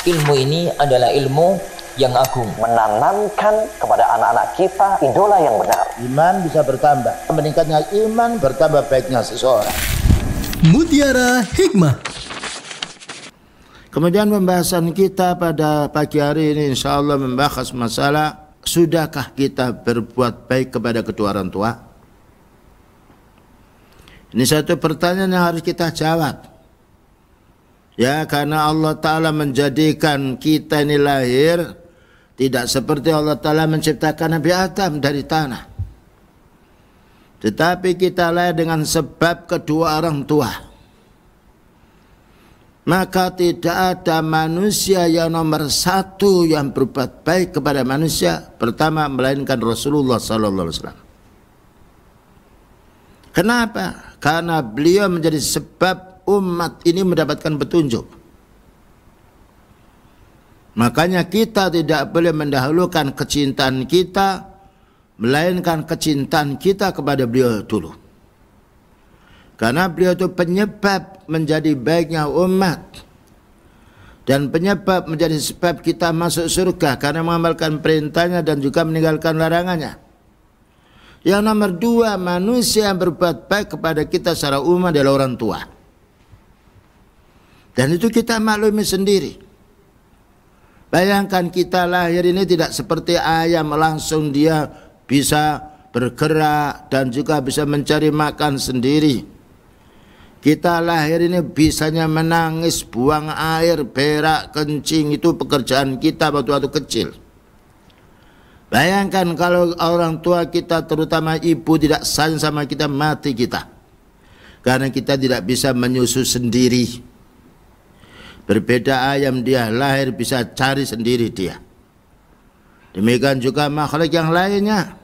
Ilmu ini adalah ilmu yang agung, menanamkan kepada anak-anak kita idola yang benar. Iman bisa bertambah, meningkatnya iman bertambah baiknya seseorang. Mutiara Hikmah. Kemudian pembahasan kita pada pagi hari ini insya Allah membahas masalah, sudahkah kita berbuat baik kepada kedua orang tua? Ini satu pertanyaan yang harus kita jawab. Ya, karena Allah Ta'ala menjadikan kita ini lahir tidak seperti Allah Ta'ala menciptakan Nabi Adam dari tanah, tetapi kita lahir dengan sebab kedua orang tua. Maka tidak ada manusia yang nomor satu yang berbuat baik kepada manusia pertama melainkan Rasulullah SAW. Kenapa? Karena beliau menjadi sebab umat ini mendapatkan petunjuk. Makanya kita tidak boleh mendahulukan kecintaan kita, melainkan kecintaan kita kepada beliau dulu. Karena beliau itu penyebab menjadi baiknya umat, dan penyebab menjadi sebab kita masuk surga karena mengamalkan perintahnya dan juga meninggalkan larangannya. Yang nomor dua, manusia yang berbuat baik kepada kita secara umum adalah orang tua. Dan itu kita maklumi sendiri. Bayangkan kita lahir ini tidak seperti ayam, langsung dia bisa bergerak dan juga bisa mencari makan sendiri. Kita lahir ini bisanya menangis, buang air, berak, kencing, itu pekerjaan kita waktu kecil. Bayangkan kalau orang tua kita, terutama ibu, tidak sayang sama kita, mati kita. Karena kita tidak bisa menyusu sendiri. Berbeda ayam, dia lahir bisa cari sendiri dia. Demikian juga makhluk yang lainnya.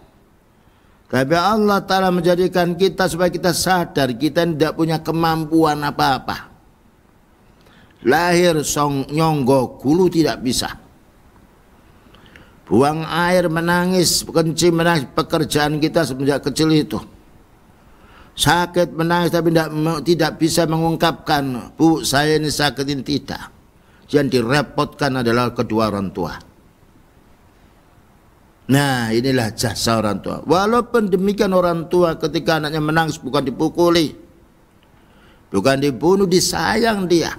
Tapi Allah Ta'ala menjadikan kita supaya kita sadar kita tidak punya kemampuan apa-apa. Lahir nyonggo gulu tidak bisa. Buang air, menangis, kencing, menangis, pekerjaan kita semenjak kecil itu. Sakit, menangis, tapi tidak bisa mengungkapkan, Bu, saya ini sakit, ini tidak. Yang direpotkan adalah kedua orang tua. Nah, inilah jasa orang tua. Walaupun demikian orang tua ketika anaknya menangis bukan dipukuli, bukan dibunuh, disayang dia.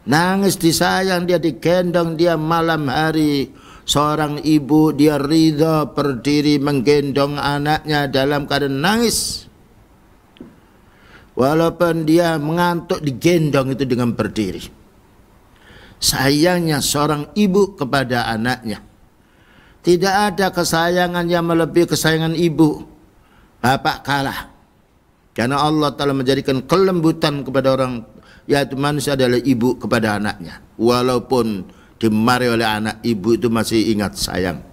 Nangis disayang dia, digendong dia malam hari. Seorang ibu dia ridha berdiri menggendong anaknya dalam keadaan nangis. Walaupun dia mengantuk, digendong itu dengan berdiri. Sayangnya seorang ibu kepada anaknya. Tidak ada kesayangan yang melebihi kesayangan ibu. Bapak kalah. Karena Allah telah menjadikan kelembutan kepada orang, yaitu manusia, adalah ibu kepada anaknya. Walaupun dimarahi oleh anak, ibu itu masih ingat sayang.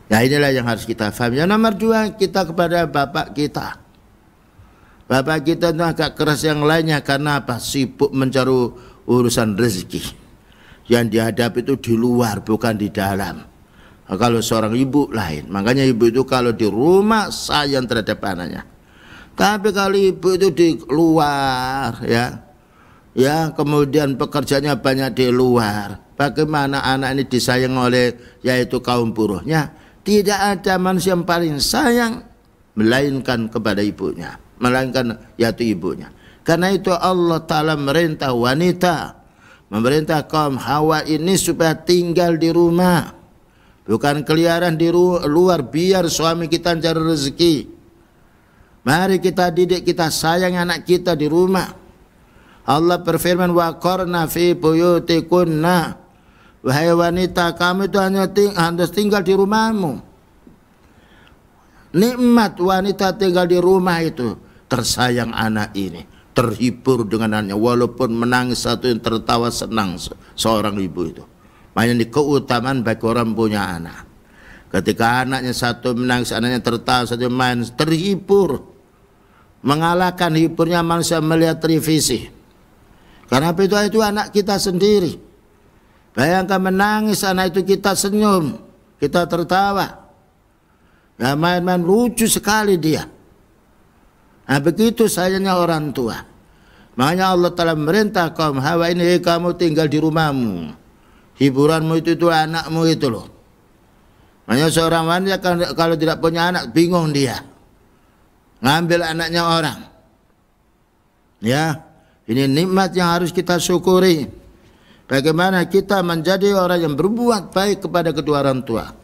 Nah, inilah yang harus kita paham. Yang nomor dua, kita kepada bapak kita. Bapak kita itu agak keras yang lainnya. Karena apa? Sibuk mencari urusan rezeki. Yang dihadapi itu di luar, bukan di dalam. Nah, kalau seorang ibu lain, makanya ibu itu kalau di rumah sayang terhadap anaknya. Tapi kalau ibu itu di luar, ya kemudian pekerjaannya banyak di luar, bagaimana anak ini disayang oleh yaitu kaum buruhnya? Tidak ada manusia yang paling sayang melainkan kepada ibunya, melainkan yaitu ibunya. Karena itu Allah Ta'ala merintah wanita, memerintah kaum Hawa ini supaya tinggal di rumah, bukan keliaran di luar. Biar suami kita cari rezeki. Mari kita didik, kita sayang anak kita di rumah. Allah berfirman, wa qarna fi buyutikunna. Wahai wanita, kamu itu harus tinggal di rumahmu. Nikmat wanita tinggal di rumah itu. Tersayang anak ini, terhibur dengan anaknya, walaupun menangis satu yang tertawa senang seorang ibu itu. Makanya ini keutamaan bagi orang punya anak. Ketika anaknya satu menangis, anaknya tertawa, satu main, terhibur. Mengalahkan hiburnya manusia melihat televisi. Karena itu anak kita sendiri. Bayangkan menangis anak itu, kita senyum, kita tertawa. Ya, main-main lucu sekali dia. Nah, begitu sayangnya orang tua. Makanya Allah telah merintah kaum Hawa ini, kamu tinggal di rumahmu. Hiburanmu itu anakmu itu loh. Makanya seorang wanita kalau tidak punya anak bingung dia. Ngambil anaknya orang. Ya, ini nikmat yang harus kita syukuri. Bagaimana kita menjadi orang yang berbuat baik kepada kedua orang tua.